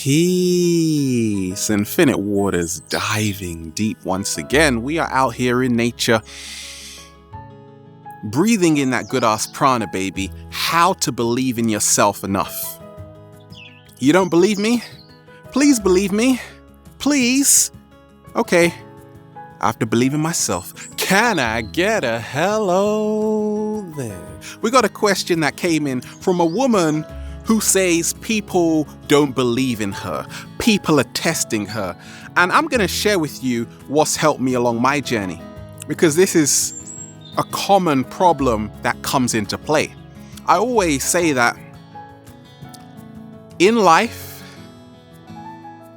Peace, infinite waters, diving deep once again. We are out here in nature, breathing in that good ass prana, baby. How to believe in yourself enough. You don't believe me? Please believe me. Please. Okay, I have to believe in myself. Can I get a hello there? We got a question that came in from a woman who says people don't believe in her. People are testing her. And I'm going to share with you what's helped me along my journey, because this is a common problem that comes into play. I always say that in life,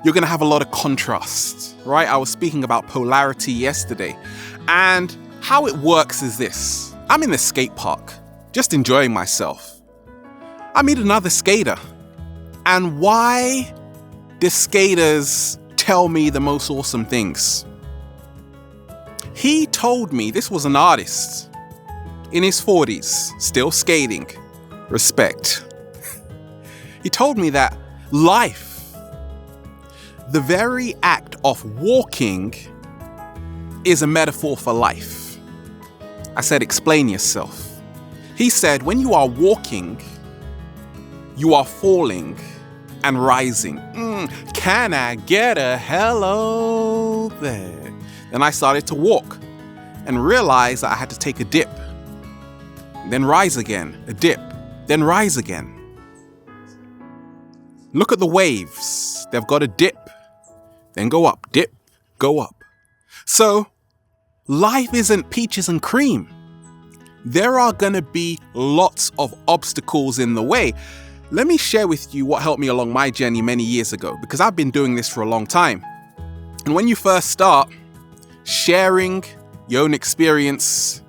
you're going to have a lot of contrast, right? I was speaking about polarity yesterday, and how it works is this. I'm in the skate park, just enjoying myself. I meet another skater, and why do skaters tell me the most awesome things? He told me, this was an artist in his 40s, still skating, respect. He told me that life, the very act of walking, is a metaphor for life. I said, explain yourself. He said, when you are walking, you are falling and rising. Can I get a hello there? Then I started to walk and realized that I had to take a dip, then rise again, a dip, then rise again. Look at the waves. They've got a dip, then go up, dip, go up. So life isn't peaches and cream. There are going to be lots of obstacles in the way. Let me share with you what helped me along my journey many years ago, because I've been doing this for a long time. And when you first start sharing your own experience,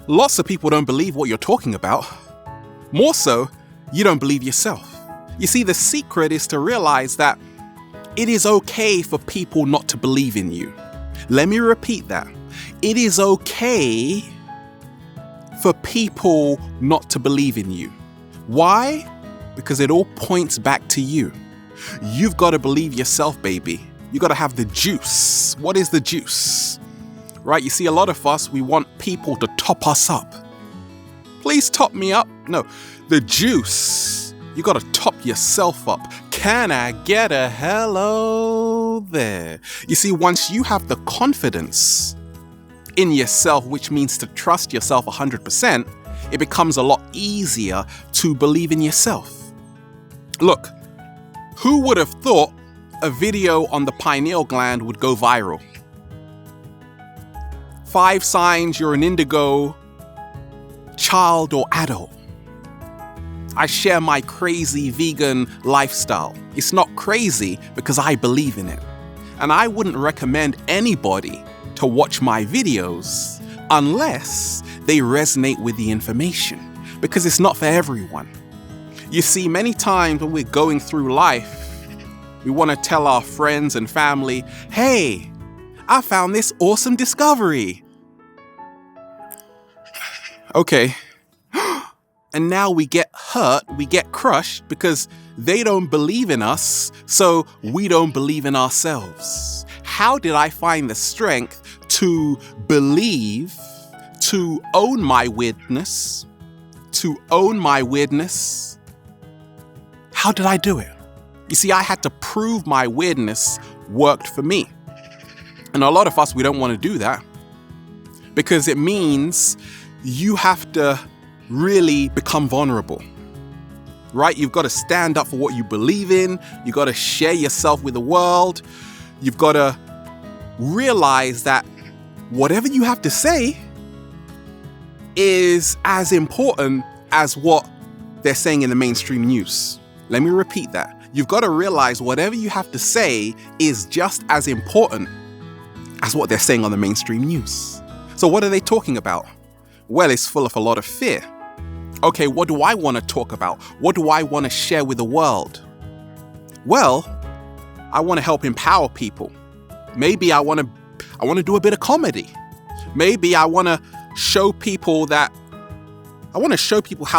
lots of people don't believe what you're talking about. More so, you don't believe yourself. You see, the secret is to realize that it is okay for people not to believe in you. Let me repeat that. It is okay for people not to believe in you. Why? Because it all points back to you. You've got to believe yourself, baby. You got to have the juice. What is the juice? Right? You see, a lot of us, we want people to top us up. Please top me up. No, the juice. You got to top yourself up. Can I get a hello there? You see, once you have the confidence in yourself, which means to trust yourself 100%, it becomes a lot easier to believe in yourself. Look, who would have thought a video on the pineal gland would go viral? 5 signs you're an indigo child or adult. I share my crazy vegan lifestyle. It's not crazy because I believe in it. And I wouldn't recommend anybody to watch my videos unless they resonate with the information, because it's not for everyone. You see, many times when we're going through life, we want to tell our friends and family, hey, I found this awesome discovery. Okay. And now we get hurt, we get crushed because they don't believe in us, so we don't believe in ourselves. How did I find the strength to believe, to own my weirdness, How did I do it? You see, I had to prove my weirdness worked for me. And a lot of us, we don't want to do that, because it means you have to really become vulnerable, right? You've got to stand up for what you believe in. You've got to share yourself with the world. You've got to realize that whatever you have to say is as important as what they're saying in the mainstream news. Let me repeat that. You've got to realize whatever you have to say is just as important as what they're saying on the mainstream news. So what are they talking about? Well, it's full of a lot of fear. Okay, what do I want to talk about? What do I want to share with the world? Well, I want to help empower people. Maybe I want to do a bit of comedy. Maybe I want to show people how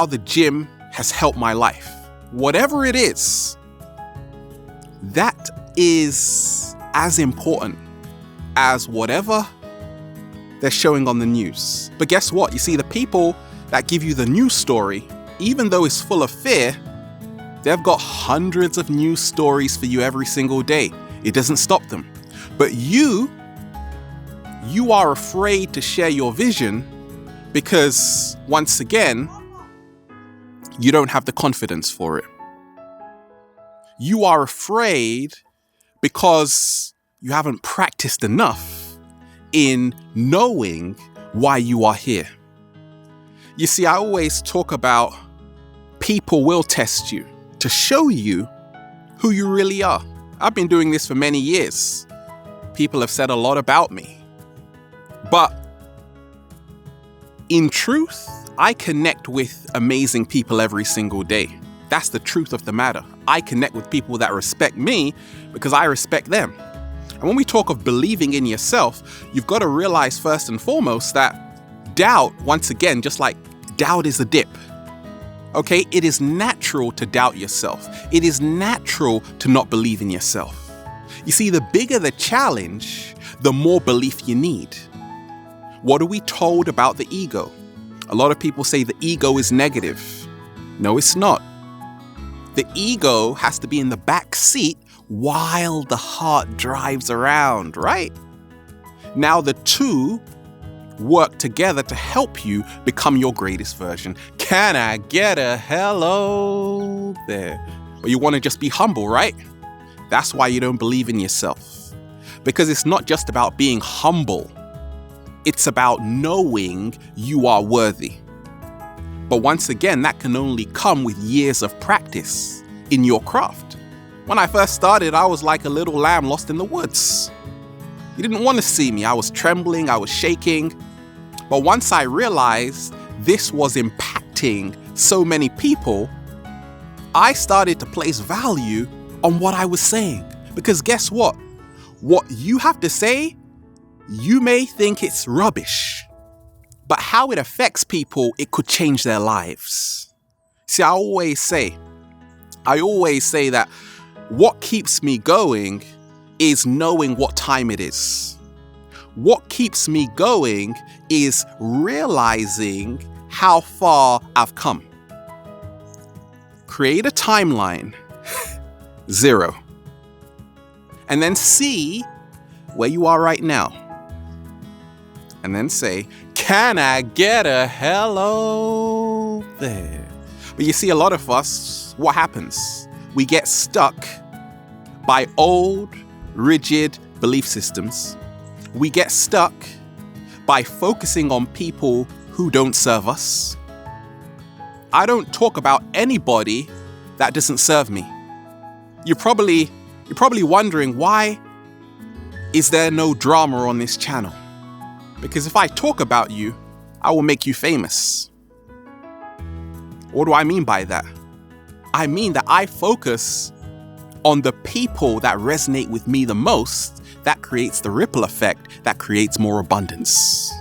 the gym has helped my life. Whatever it is, that is as important as whatever they're showing on the news. But guess what? You see, the people that give you the news story, even though it's full of fear, they've got hundreds of news stories for you every single day. It doesn't stop them. But you are afraid to share your vision because, once again, you don't have the confidence for it. You are afraid because you haven't practiced enough in knowing why you are here. You see, I always talk about people will test you to show you who you really are. I've been doing this for many years. People have said a lot about me. But in truth, I connect with amazing people every single day. That's the truth of the matter. I connect with people that respect me because I respect them. And when we talk of believing in yourself, you've got to realize first and foremost that doubt, once again, just like doubt is a dip. Okay, it is natural to doubt yourself. It is natural to not believe in yourself. You see, the bigger the challenge, the more belief you need. What are we told about the ego? A lot of people say the ego is negative. No, it's not. The ego has to be in the back seat while the heart drives around, right? Now the two work together to help you become your greatest version. Can I get a hello there? But you want to just be humble, right? That's why you don't believe in yourself. Because it's not just about being humble. It's about knowing you are worthy. But once again, that can only come with years of practice in your craft. When I first started, I was like a little lamb lost in the woods. You didn't want to see me. I was trembling, I was shaking. But once I realized this was impacting so many people, I started to place value on what I was saying. Because guess what? What you have to say, you may think it's rubbish, but how it affects people, it could change their lives. See, I always say that what keeps me going is knowing what time it is. What keeps me going is realizing how far I've come. Create a timeline, 0. And then see where you are right now. And then say, can I get a hello there? But you see, a lot of us, what happens? We get stuck by old, rigid belief systems. We get stuck by focusing on people who don't serve us. I don't talk about anybody that doesn't serve me. You're probably wondering, why is there no drama on this channel? Because if I talk about you, I will make you famous. What do I mean by that? I mean that I focus on the people that resonate with me the most. That creates the ripple effect that creates more abundance.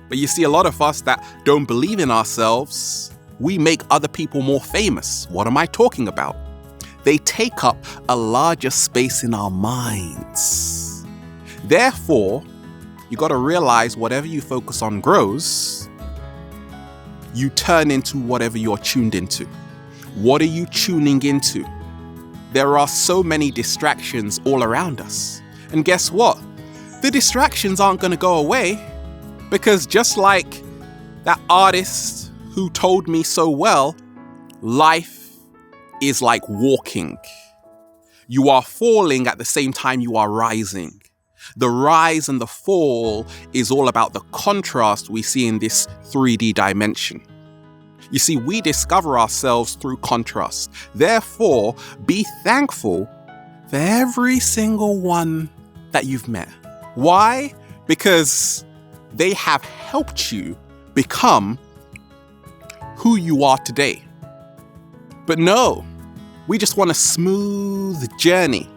But you see, a lot of us that don't believe in ourselves, we make other people more famous. What am I talking about? They take up a larger space in our minds. Therefore, you got to realize whatever you focus on grows. You turn into whatever you're tuned into. What are you tuning into? There are so many distractions all around us. And guess what? The distractions aren't going to go away, because just like that artist who told me so well, life is like walking. You are falling at the same time you are rising. The rise and the fall is all about the contrast we see in this 3D dimension. You see, we discover ourselves through contrast. Therefore, be thankful for every single one that you've met. Why? Because they have helped you become who you are today. But no, we just want a smooth journey.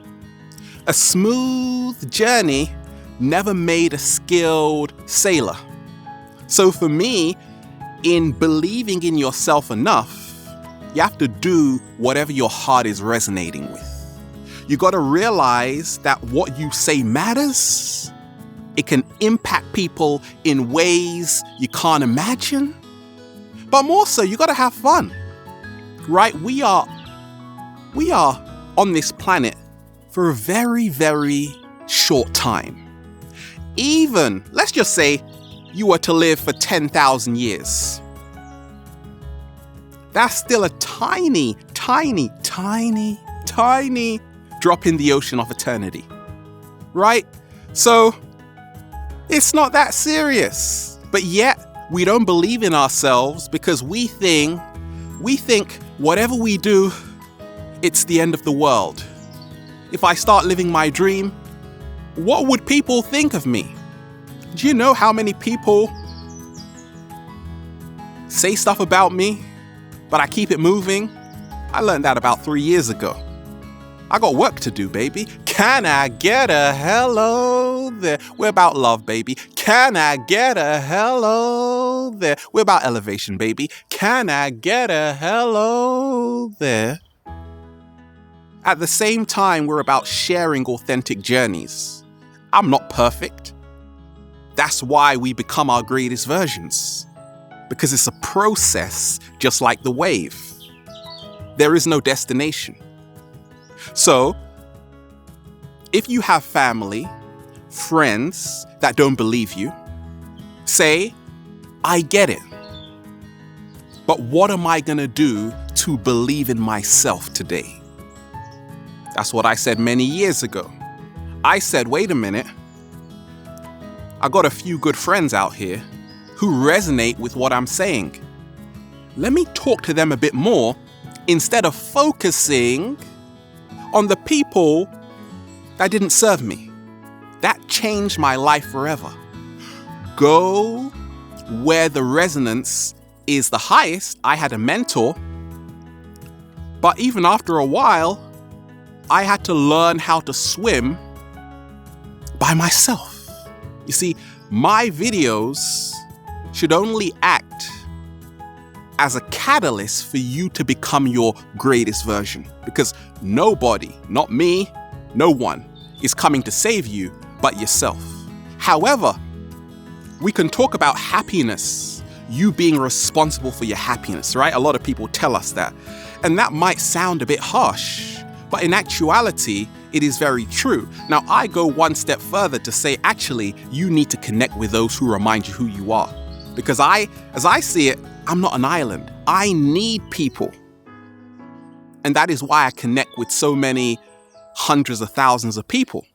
A smooth journey never made a skilled sailor. So for me, in believing in yourself enough, you have to do whatever your heart is resonating with. You got to realize that what you say matters. It can impact people in ways you can't imagine. But more so, you got to have fun, right? We are on this planet for a very, very short time. Even, let's just say, you were to live for 10,000 years. That's still a tiny, tiny, tiny, tiny drop in the ocean of eternity, right? So it's not that serious, but yet we don't believe in ourselves because we think whatever we do, it's the end of the world. If I start living my dream, what would people think of me? Do you know how many people say stuff about me, but I keep it moving? I learned that about 3 years ago. I got work to do, baby. Can I get a hello there? We're about love, baby. Can I get a hello there? We're about elevation, baby. Can I get a hello there? At the same time, we're about sharing authentic journeys. I'm not perfect. That's why we become our greatest versions. Because it's a process just like the wave. There is no destination. So, if you have family, friends that don't believe you, say, I get it. But what am I going to do to believe in myself today? That's what I said many years ago. I said, wait a minute. I got a few good friends out here who resonate with what I'm saying. Let me talk to them a bit more instead of focusing on the people that didn't serve me. That changed my life forever. Go where the resonance is the highest. I had a mentor, but even after a while, I had to learn how to swim by myself. You see, my videos should only act as a catalyst for you to become your greatest version. Because nobody, not me, no one, is coming to save you but yourself. However, we can talk about happiness, you being responsible for your happiness, right? A lot of people tell us that. And that might sound a bit harsh, but in actuality, it is very true. Now, I go one step further to say, actually, you need to connect with those who remind you who you are. Because as I see it, I'm not an island. I need people. And that is why I connect with so many hundreds of thousands of people.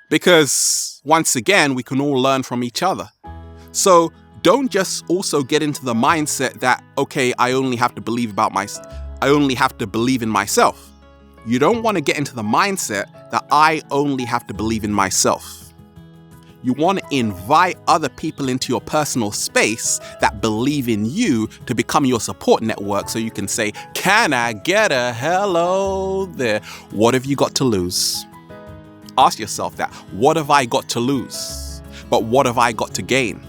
Because once again, we can all learn from each other. So don't just also get into the mindset that, okay, I only have to believe in myself. You don't want to get into the mindset that I only have to believe in myself. You want to invite other people into your personal space that believe in you to become your support network so you can say, can I get a hello there? What have you got to lose? Ask yourself that. What have I got to lose? But what have I got to gain?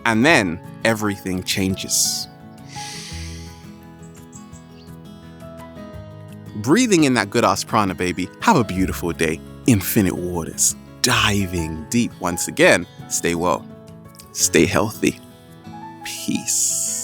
And then everything changes. Breathing in that good ass prana, baby. Have a beautiful day. Infinite waters. Diving deep once again. Stay well. Stay healthy. Peace.